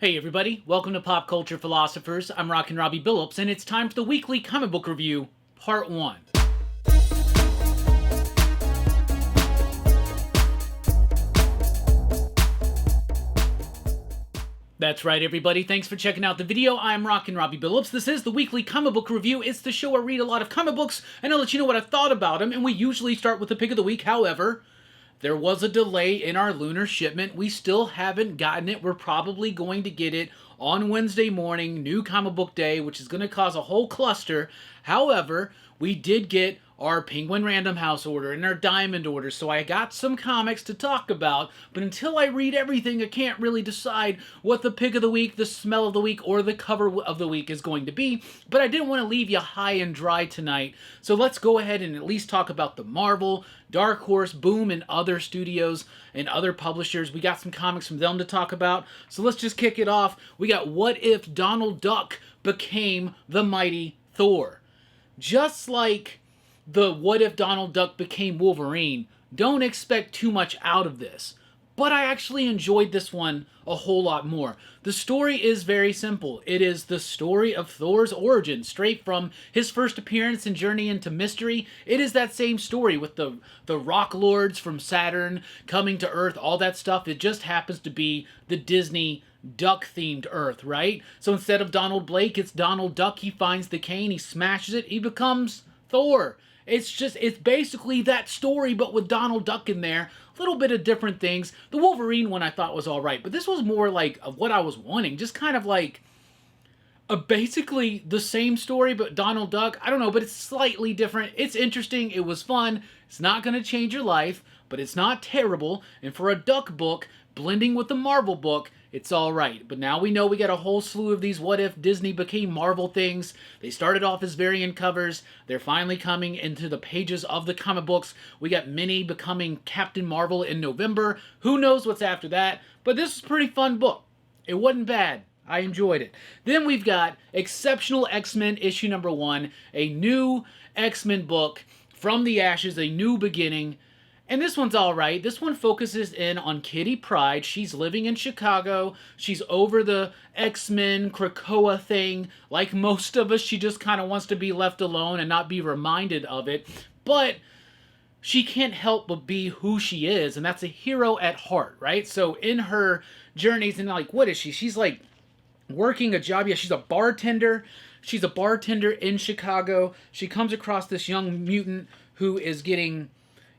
Hey everybody, welcome to Pop Culture Philosophers. I'm Rockin' Robbie Billups, and it's time for the weekly comic book review, Part 1. That's right everybody, thanks for checking out the video. I'm Rockin' Robbie Billups. This is the weekly comic book review. It's the show where I read a lot of comic books, and I'll let you know what I thought about them, and we usually start with the pick of the week. However, there was a delay in our lunar shipment. We still haven't gotten it. We're probably going to get it on Wednesday morning, new comic book day, which is going to cause a whole cluster. However, we did get our Penguin Random House order and our Diamond order, so I got some comics to talk about, but until I read everything, I can't really decide what the pick of the week, the smell of the week, or the cover of the week is going to be, but I didn't want to leave you high and dry tonight, so let's go ahead and at least talk about the Marvel, Dark Horse, Boom, and other studios and other publishers. We got some comics from them to talk about, so let's just kick it off. We got What If Donald Duck Became the Mighty Thor? Just like the What If Donald Duck Became Wolverine, don't expect too much out of this. But I actually enjoyed this one a whole lot more. The story is very simple. It is the story of Thor's origin, straight from his first appearance and journey into mystery. It is that same story with the rock lords from Saturn coming to Earth, all that stuff. It just happens to be the Disney duck-themed Earth, right? So instead of Donald Blake, it's Donald Duck. He finds the cane, he smashes it, he becomes Thor. It's basically that story, but with Donald Duck in there. A little bit of different things. The Wolverine one I thought was alright, but this was more like of what I was wanting. Just kind of like basically the same story, but Donald Duck. I don't know, but it's slightly different. It's interesting. It was fun. It's not going to change your life, but it's not terrible. And for a Duck book, blending with the Marvel book, it's alright. But now we know we got a whole slew of these What If Disney Became Marvel things. They started off as variant covers. They're finally coming into the pages of the comic books. We got Minnie becoming Captain Marvel in November. Who knows what's after that? But this is a pretty fun book. It wasn't bad. I enjoyed it. Then we've got Exceptional X-Men issue number 1. A new X-Men book from the ashes, a new beginning. And this one's alright. This one focuses in on Kitty Pryde. She's living in Chicago. She's over the X-Men Krakoa thing. Like most of us, she just kind of wants to be left alone and not be reminded of it. But she can't help but be who she is, and that's a hero at heart, right? So in her journeys, and like, what is she? She's like working a job. Yeah, she's a bartender. She's a bartender in Chicago. She comes across this young mutant who is getting,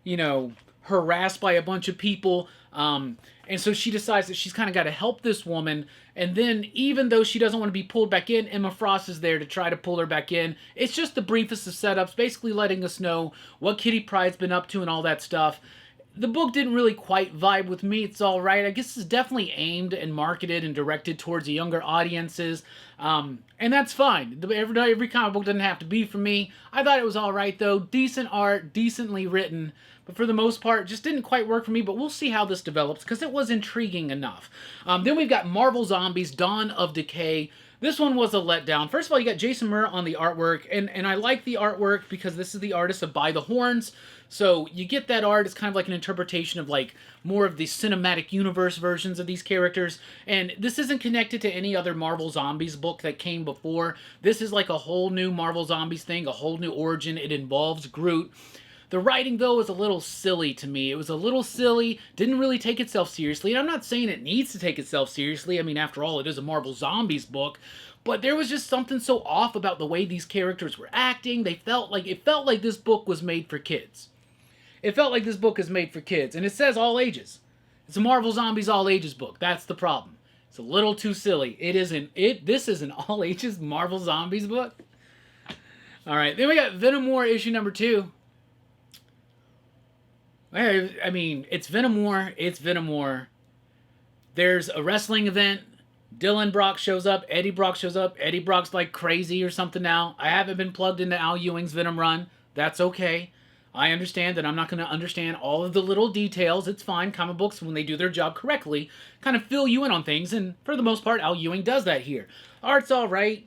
you know, harassed by a bunch of people, and so she decides that she's kind of got to help this woman, and then even though she doesn't want to be pulled back in, Emma Frost is there to try to pull her back in. It's just the briefest of setups, basically letting us know what Kitty Pryde's been up to and all that stuff. The book didn't really quite vibe with me. It's alright. I guess it's definitely aimed and marketed and directed towards the younger audiences. And that's fine. Every comic book doesn't have to be for me. I thought it was alright though. Decent art, decently written. But for the most part, just didn't quite work for me. But we'll see how this develops because it was intriguing enough. Then we've got Marvel Zombies, Dawn of Decay. This one was a letdown. First of all, you got Jason Murr on the artwork, and I like the artwork because this is the artist of By the Horns, so you get that art. It's kind of like an interpretation of like more of the cinematic universe versions of these characters, and this isn't connected to any other Marvel Zombies book that came before. This is like a whole new Marvel Zombies thing, a whole new origin. It involves Groot. The writing, though, was a little silly to me. It was a little silly, didn't really take itself seriously, and I'm not saying it needs to take itself seriously. I mean, after all, it is a Marvel Zombies book, but there was just something so off about the way these characters were acting. It felt like this book was made for kids. It felt like this book is made for kids, and it says all ages. It's a Marvel Zombies all ages book. That's the problem. It's a little too silly. This is an all ages Marvel Zombies book. All right, then we got Venom War issue number 2. I mean, it's Venom War. It's Venom War. There's a wrestling event. Dylan Brock shows up. Eddie Brock shows up. Eddie Brock's like crazy or something now. I haven't been plugged into Al Ewing's Venom run. That's okay. I understand that I'm not going to understand all of the little details. It's fine. Comic books, when they do their job correctly, kind of fill you in on things. And for the most part, Al Ewing does that here. Art's all right.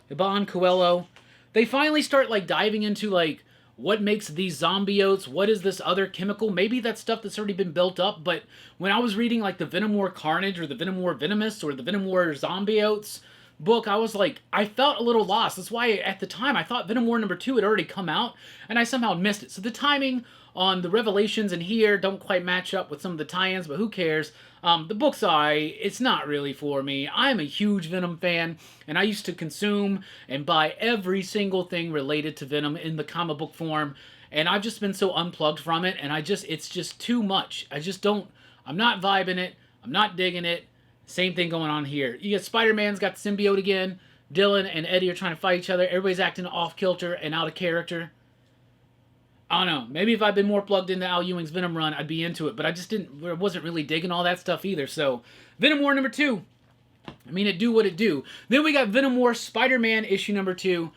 Iban Coelho. They finally start like diving into like what makes these zombiotes, what is this other chemical? Maybe that's stuff that's already been built up, but when I was reading like the Venom War Carnage or the Venom War Venomous or the Venom War Zombiotes book, I was like, I felt a little lost. That's why at the time I thought Venom War #2 had already come out, and I somehow missed it. So the timing on the revelations in here don't quite match up with some of the tie-ins, but who cares? The book's it's not really for me. I'm a huge Venom fan, and I used to consume and buy every single thing related to Venom in the comic book form, and I've just been so unplugged from it, and it's just too much. I'm not vibing it, I'm not digging it. Same thing going on here. You get Spider-Man's got the symbiote again, Dylan and Eddie are trying to fight each other, everybody's acting off-kilter and out of character. I don't know. Maybe if I'd been more plugged into Al Ewing's Venom run, I'd be into it. But I wasn't really digging all that stuff either. So, Venom War #2. I mean, it do what it do. Then we got Venom War SpiderMan issue #2.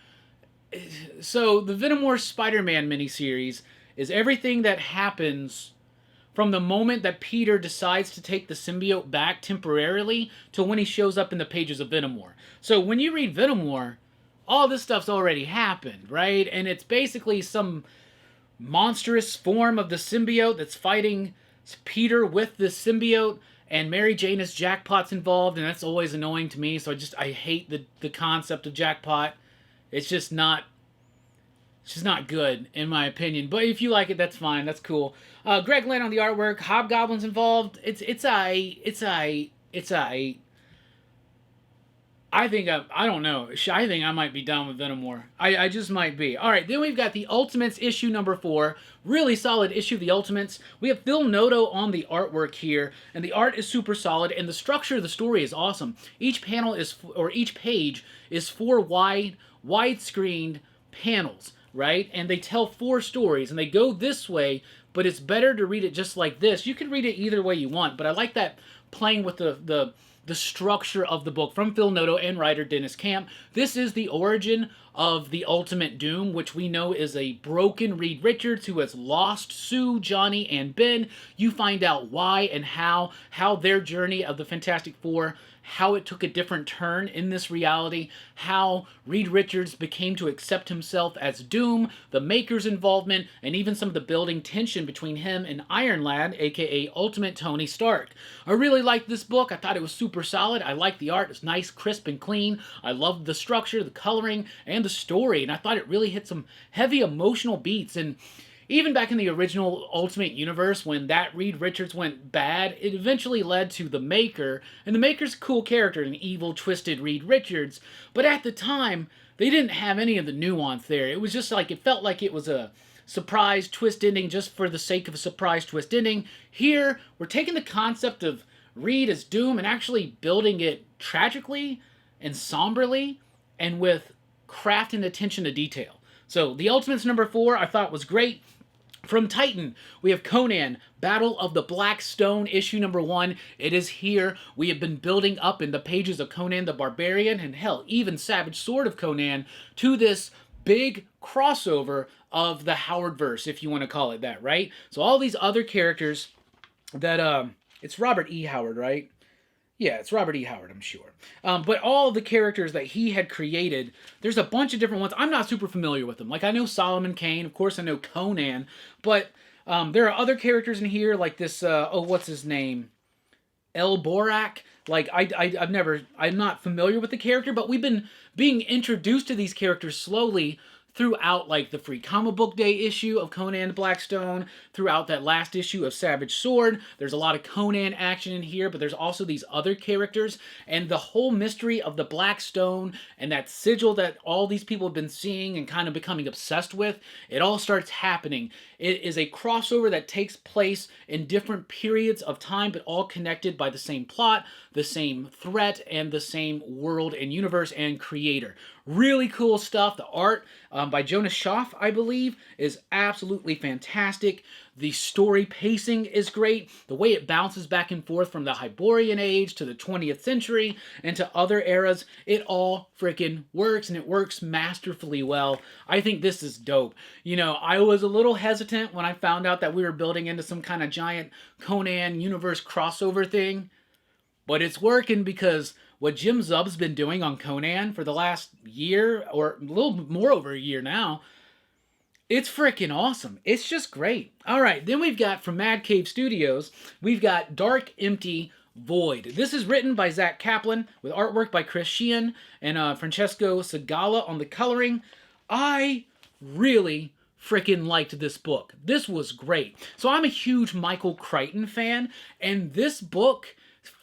So, the Venom War SpiderMan miniseries is everything that happens from the moment that Peter decides to take the symbiote back temporarily to when he shows up in the pages of Venom War. So, when you read Venom War, all this stuff's already happened, right? And it's basically some monstrous form of the symbiote that's fighting Peter with the symbiote, and Mary Jane is Jackpot's involved, and that's always annoying to me, so I hate the concept of Jackpot. It's just not good, in my opinion. But if you like it, that's fine, that's cool. Greg Land on the artwork, Hobgoblin's involved. I think I don't know. I think I might be done with Venom War. I just might be. All right, then we've got the Ultimates issue #4. Really solid issue of the Ultimates. We have Phil Noto on the artwork here, and the art is super solid, and the structure of the story is awesome. Each panel each page is 4 widescreened panels, right? And they tell 4 stories, and they go this way, but it's better to read it just like this. You can read it either way you want, but I like that playing with the structure of the book from Phil Noto and writer Dennis Camp. This is the origin of the Ultimate Doom, which we know is a broken Reed Richards who has lost Sue, Johnny, and Ben. You find out why and how their journey of the Fantastic Four, how it took a different turn in this reality, how Reed Richards became to accept himself as Doom, the Maker's involvement, and even some of the building tension between him and Iron Lad, aka Ultimate Tony Stark. I really liked this book. I thought it was super solid. I liked the art. It's nice, crisp, and clean. I loved the structure, the coloring, and the story, and I thought it really hit some heavy emotional beats. And even back in the original Ultimate Universe, when that Reed Richards went bad, it eventually led to the Maker, and the Maker's a cool character, an evil, twisted Reed Richards, but at the time, they didn't have any of the nuance there. It was just like, it felt like it was a surprise twist ending just for the sake of a surprise twist ending. Here, we're taking the concept of Reed as Doom and actually building it tragically and somberly and with craft and attention to detail. So, the Ultimates #4 I thought was great. From Titan, we have Conan, Battle of the Blackstone, issue #1. It is here. We have been building up in the pages of Conan the Barbarian, and hell, even Savage Sword of Conan, to this big crossover of the Howardverse, if you want to call it that, right? So all these other characters that, it's Robert E. Howard, right? Yeah, it's Robert E. Howard, I'm sure. But all the characters that he had created, there's a bunch of different ones. I'm not super familiar with them. Like, I know Solomon Kane, of course I know Conan, but there are other characters in here, like this, what's his name? El Borak. Like, I'm not familiar with the character, but we've been being introduced to these characters slowly throughout, like, the Free Comic Book Day issue of Conan Blackstone, throughout that last issue of Savage Sword. There's a lot of Conan action in here, but there's also these other characters, and the whole mystery of the Blackstone and that sigil that all these people have been seeing and kind of becoming obsessed with, it all starts happening. It is a crossover that takes place in different periods of time, but all connected by the same plot, the same threat, and the same world and universe and creator. Really cool stuff. The art by Jonas Schaff, I believe, is absolutely fantastic. The story pacing is great. The way it bounces back and forth from the Hyborian Age to the 20th century and to other eras, it all freaking works, and it works masterfully well. I think this is dope. You know, I was a little hesitant when I found out that we were building into some kind of giant Conan universe crossover thing, but it's working because what Jim Zub's been doing on Conan for the last year, or a little more over a year now, It's freaking awesome. It's just great. All right, then we've got from Mad Cave Studios, we've got Dark Empty Void. This is written by Zach Kaplan with artwork by Chris Sheehan and Francesco Segala on the coloring. I really freaking liked this book. This was great. So I'm a huge Michael Crichton fan, and this book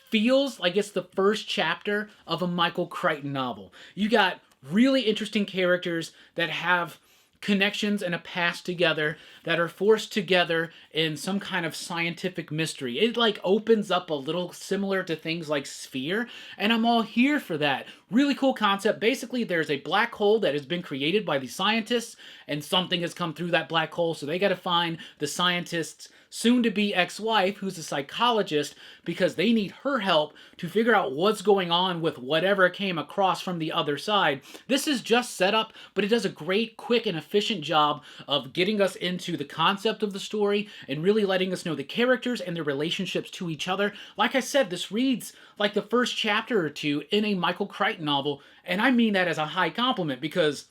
feels like it's the first chapter of a Michael Crichton novel. You got really interesting characters that have connections and a past together that are forced together in some kind of scientific mystery. It like opens up a little similar to things like Sphere, and I'm all here for that. Really cool concept. Basically, there's a black hole that has been created by the scientists, and something has come through that black hole, so they got to find the scientist's soon-to-be ex-wife, who's a psychologist, because they need her help to figure out what's going on with whatever came across from the other side. This is just set up, but it does a great, quick, and efficient job of getting us into the concept of the story and really letting us know the characters and their relationships to each other. Like I said, this reads like the first chapter or two in a Michael Crichton novel, and I mean that as a high compliment because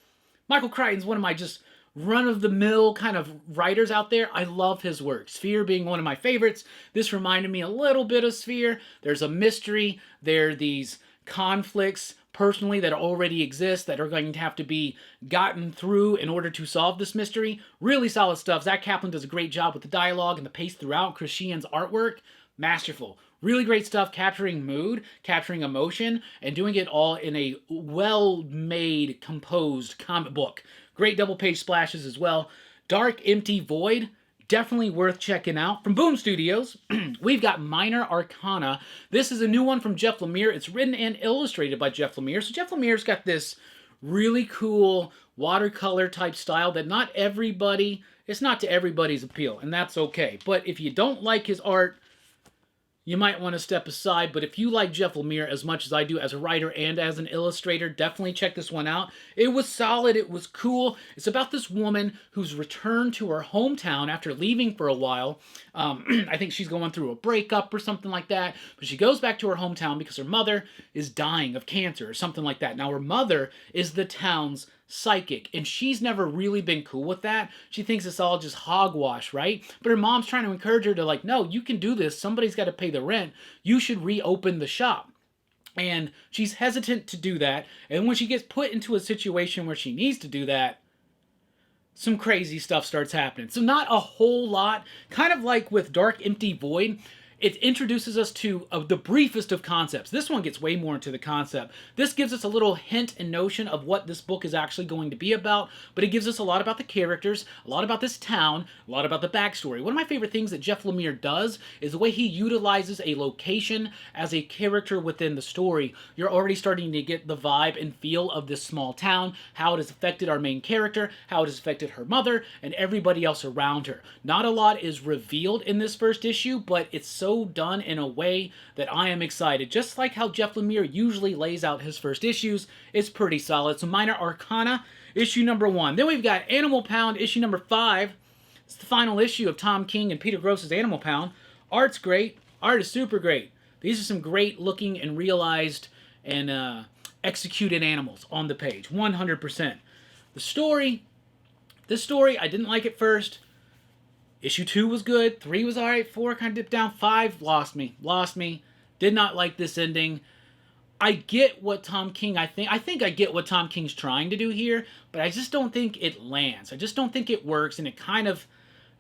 Michael Crichton's one of my just run-of-the-mill kind of writers out there. I love his work. Sphere being one of my favorites. This reminded me a little bit of Sphere. There's a mystery. There are these conflicts personally that already exist that are going to have to be gotten through in order to solve this mystery. Really solid stuff. Zach Kaplan does a great job with the dialogue and the pace throughout. Chris Sheehan's artwork, masterful. Really great stuff, capturing mood, capturing emotion, and doing it all in a well-made, composed comic book. Great double-page splashes as well. Dark Empty Void, definitely worth checking out. From Boom Studios, we've got Minor Arcana. This is a new one from Jeff Lemire. It's written and illustrated by Jeff Lemire. So Jeff Lemire's got this really cool watercolor type style that it's not to everybody's appeal, and that's okay. But if you don't like his art, you might want to step aside, but if you like Jeff Lemire as much as I do as a writer and as an illustrator, definitely check this one out. It was solid. It was cool. It's about this woman who's returned to her hometown after leaving for a while. I think she's going through a breakup or something like that, but she goes back to her hometown because her mother is dying of cancer or something like that. Now, her mother is the town's psychic, and she's never really been cool with that. She thinks it's all just hogwash, right? But her mom's trying to encourage her to like, no, you can do this. Somebody's got to pay the rent. You should reopen the shop. And she's hesitant to do that. And when she gets put into a situation where she needs to do that, some crazy stuff starts happening. So not a whole lot. Kind of like with Dark Empty Void, it introduces us to the briefest of concepts. This one gets way more into the concept. This gives us a little hint and notion of what this book is actually going to be about, but it gives us a lot about the characters, a lot about this town, a lot about the backstory. One of my favorite things that Jeff Lemire does is the way he utilizes a location as a character within the story. You're already starting to get the vibe and feel of this small town, how it has affected our main character, how it has affected her mother, and everybody else around her. Not a lot is revealed in this first issue, but it's so done in a way that I am excited. Just like how Jeff Lemire usually lays out his first issues, it's pretty solid. So Minor Arcana, issue number 1. Then we've got Animal Pound, issue number 5. It's the final issue of Tom King and Peter Gross's Animal Pound. Art's great. Art is super great. These are some great looking and realized and executed animals on the page. 100%. This story, I didn't like it first. Issue 2 was good, 3 was alright, 4 kind of dipped down, 5 lost me. Did not like this ending. I get what Tom King, I think I get what Tom King's trying to do here, but I just don't think it lands. I just don't think it works, and it kind of,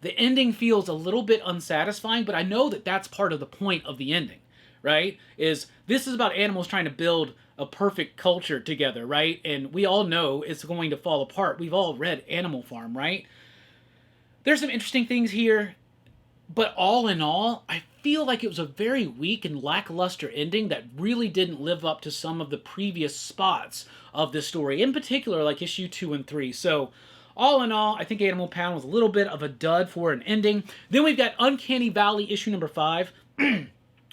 the ending feels a little bit unsatisfying, but I know that that's part of the point of the ending, right? This is about animals trying to build a perfect culture together, right? And we all know it's going to fall apart. We've all read Animal Farm, right? There's some interesting things here, but all in all, I feel like it was a very weak and lackluster ending that really didn't live up to some of the previous spots of this story, in particular like issue 2 and 3. So all in all, I think Animal Pound was a little bit of a dud for an ending. Then we've got Uncanny Valley issue number 5.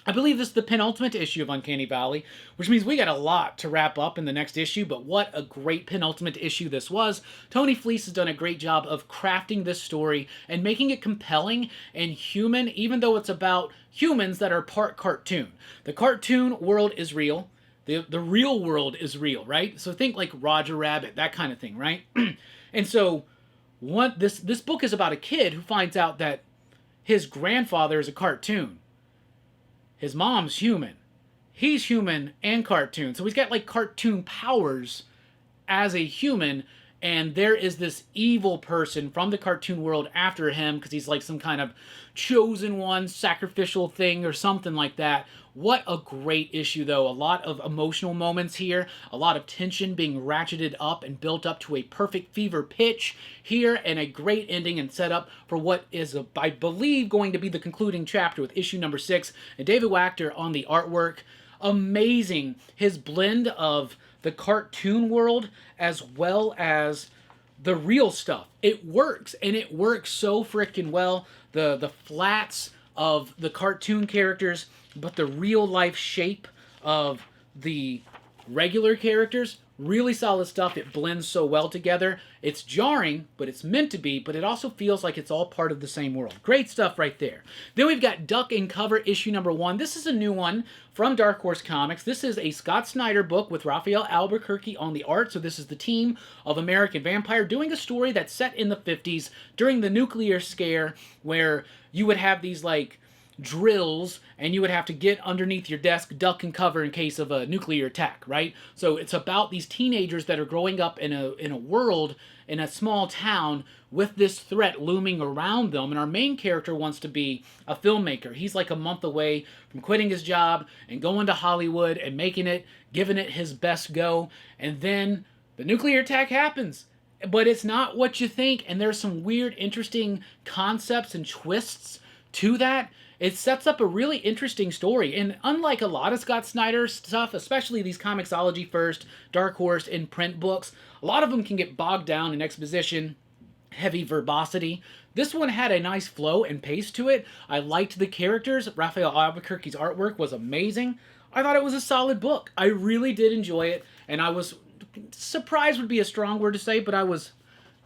I believe this is the penultimate issue of Uncanny Valley, which means we got a lot to wrap up in the next issue, but what a great penultimate issue this was. Tony Fleece has done a great job of crafting this story and making it compelling and human, even though it's about humans that are part cartoon. The cartoon world is real. The real world is real, right? So think like Roger Rabbit, that kind of thing, right? And so This book is about a kid who finds out that his grandfather is a cartoon. His mom's human. He's human and cartoon. So he's got like cartoon powers as a human, and there is this evil person from the cartoon world after him because he's like some kind of chosen one, sacrificial thing or something like that. What a great issue, though. A lot of emotional moments here, a lot of tension being ratcheted up and built up to a perfect fever pitch here, and a great ending and setup for what is, I believe, going to be the concluding chapter with issue number 6. And David Wachter on the artwork. Amazing. His blend of the cartoon world as well as the real stuff. It works, and it works so freaking well. The flats of the cartoon characters, but the real life shape of the regular characters, really solid stuff. It blends so well together. It's jarring, but it's meant to be, but it also feels like it's all part of the same world. Great stuff right there. Then we've got Duck in Cover, issue number 1. This is a new one from Dark Horse Comics. This is a Scott Snyder book with Raphael Albuquerque on the art. So this is the team of American Vampire doing a story that's set in the 50s during the nuclear scare, where you would have these like drills and you would have to get underneath your desk, duck and cover in case of a nuclear attack, right? So it's about these teenagers that are growing up in a world, in a small town, with this threat looming around them. And our main character wants to be a filmmaker. He's like a month away from quitting his job and going to Hollywood and making it, giving it his best go. And then the nuclear attack happens. But it's not what you think, and there's some weird, interesting concepts and twists to that. It sets up a really interesting story, and unlike a lot of Scott Snyder stuff, especially these Comixology First, Dark Horse, and print books, a lot of them can get bogged down in exposition, heavy verbosity. This one had a nice flow and pace to it. I liked the characters. Raphael Albuquerque's artwork was amazing. I thought it was a solid book. I really did enjoy it, and I was surprised would be a strong word to say, but I was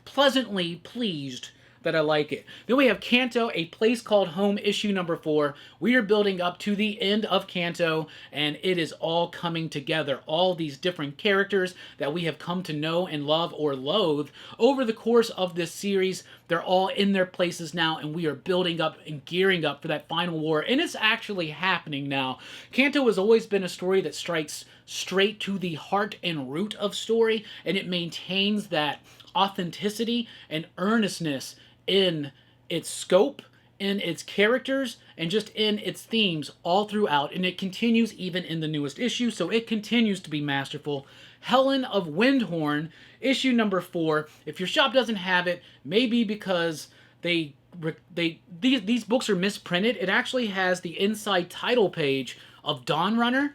pleasantly pleased that I like it. Then we have Kanto, A Place Called Home, issue number 4. We are building up to the end of Kanto, and it is all coming together. All these different characters that we have come to know and love or loathe over the course of this series, they're all in their places now, and we are building up and gearing up for that final war, and it's actually happening now. Kanto has always been a story that strikes straight to the heart and root of story, and it maintains that authenticity and earnestness in its scope, in its characters, and just in its themes all throughout, and it continues even in the newest issue, so it continues to be masterful. Helen of Wyndhorn, issue number 4. If your shop doesn't have it, maybe because these books are misprinted. It actually has the inside title page of Dawn Runner,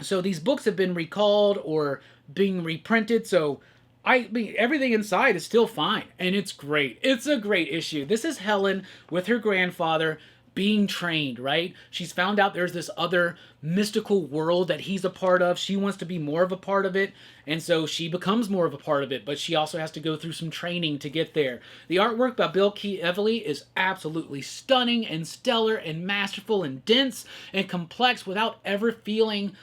so these books have been recalled or being reprinted, so I mean, everything inside is still fine, and it's great. It's a great issue. This is Helen with her grandfather being trained, right? She's found out there's this other mystical world that he's a part of. She wants to be more of a part of it, and so she becomes more of a part of it, but she also has to go through some training to get there. The artwork by Bill Evely is absolutely stunning and stellar and masterful and dense and complex without ever feeling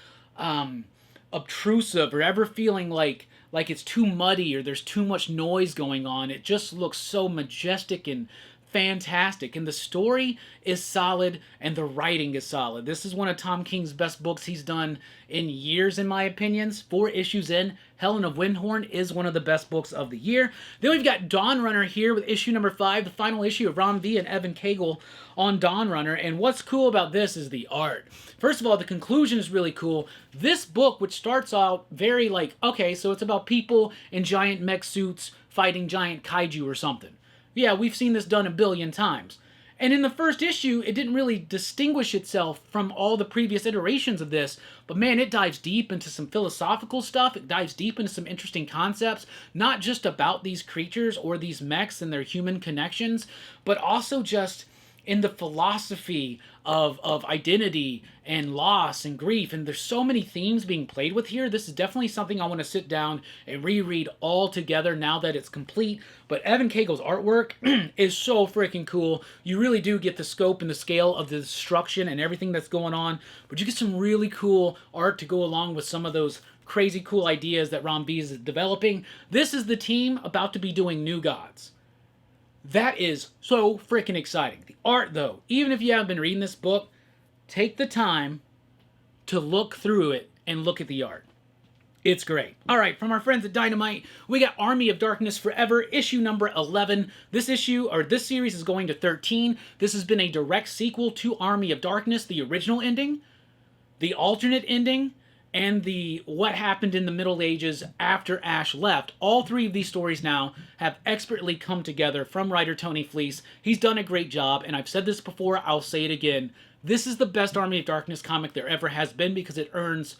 obtrusive or ever feeling like it's too muddy or there's too much noise going on. It just looks so majestic and fantastic, and the story is solid and the writing is solid. This is one of Tom King's best books he's done in years, in my opinions. 4 issues in, Helen of Wyndhorn is one of the best books of the year. Then we've got Dawn Runner here with issue number 5, the final issue of Ron V and Evan Cagle on Dawn Runner, and what's cool about this is the art. First of all, the conclusion is really cool. This book, which starts out very like, okay, so it's about people in giant mech suits fighting giant kaiju or something. Yeah, we've seen this done a billion times. And in the first issue, it didn't really distinguish itself from all the previous iterations of this, but man, it dives deep into some philosophical stuff. It dives deep into some interesting concepts, not just about these creatures or these mechs and their human connections, but also just in the philosophy of identity and loss and grief. And there's so many themes being played with here. This is definitely something I want to sit down and reread all together now that it's complete. But Evan Cagle's artwork is so freaking cool. You really do get the scope and the scale of the destruction and everything that's going on, but you get some really cool art to go along with some of those crazy cool ideas that Ron B is developing. This is the team about to be doing New Gods. That is so freaking exciting. The art, though, even if you haven't been reading this book, take the time to look through it and look at the art. It's great. All right, from our friends at Dynamite, we got Army of Darkness Forever, issue number 11. This series is going to 13. This has been a direct sequel to Army of Darkness, the original ending, the alternate ending, and the what happened in the Middle Ages after Ash left. All three of these stories now have expertly come together from writer Tony Fleece. He's done a great job, and I've said this before, I'll say it again. This is the best Army of Darkness comic there ever has been because it earns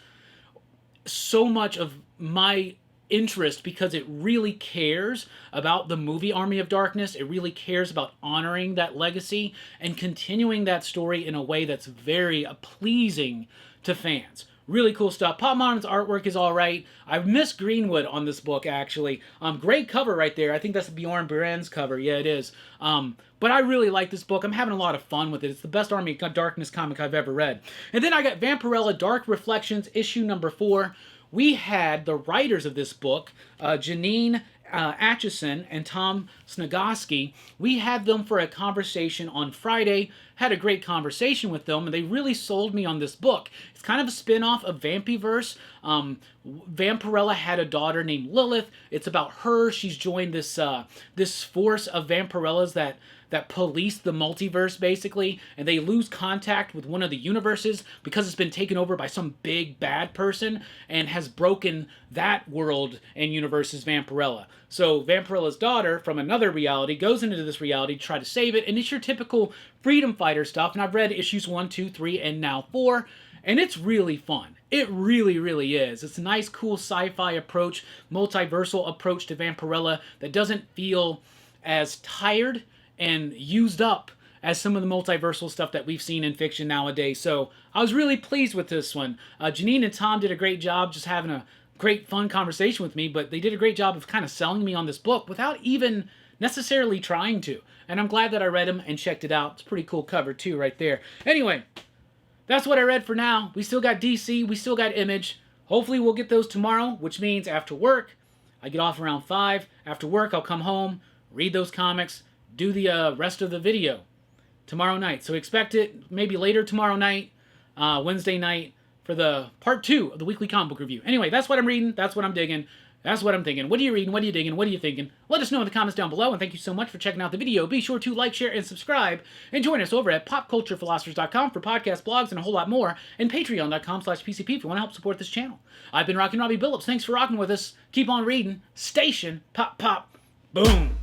so much of my interest because it really cares about the movie Army of Darkness. It really cares about honoring that legacy and continuing that story in a way that's very pleasing to fans. Really cool stuff. Pop Modern's artwork is alright. I miss Greenwood on this book, actually. Great cover right there. I think that's Bjorn Brand's cover. Yeah, it is. But I really like this book. I'm having a lot of fun with it. It's the best Army of Darkness comic I've ever read. And then I got Vampirella Dark Reflections, issue number 4. We had the writers of this book, Janine Atchison and Tom Snagoski. We had them for a conversation on Friday, had a great conversation with them, and they really sold me on this book. It's kind of a spin-off of Vampyverse. Vampirella had a daughter named Lilith. It's about her. She's joined this this force of Vampirellas that police the multiverse, basically, and they lose contact with one of the universes because it's been taken over by some big bad person and has broken that world and universe's Vampirella. So Vampirella's daughter from another reality goes into this reality to try to save it, and it's your typical freedom fighter stuff, and I've read issues 1, 2, 3, and now 4, and it's really fun. It really, really is. It's a nice, cool sci-fi approach, multiversal approach to Vampirella that doesn't feel as tired and used up as some of the multiversal stuff that we've seen in fiction nowadays. So I was really pleased with this one. Janine and Tom did a great job just having a great, fun conversation with me, but they did a great job of kind of selling me on this book without even necessarily trying to. And I'm glad that I read them and checked it out. It's a pretty cool cover too right there. Anyway, that's what I read for now. We still got DC, we still got Image. Hopefully we'll get those tomorrow, which means after work, I get off around 5. After work, I'll come home, read those comics, do the rest of the video tomorrow night. So expect it maybe later tomorrow night, Wednesday night, for the part 2 of the weekly comic book review. Anyway, that's what I'm reading. That's what I'm digging. That's what I'm thinking. What are you reading? What are you digging? What are you thinking? Let us know in the comments down below, and thank you so much for checking out the video. Be sure to like, share, and subscribe, and join us over at popculturephilosophers.com for podcasts, blogs, and a whole lot more, and patreon.com/PCP if you want to help support this channel. I've been Rockin' Robbie Billups. Thanks for rocking with us. Keep on reading. Station. Pop, pop. Boom.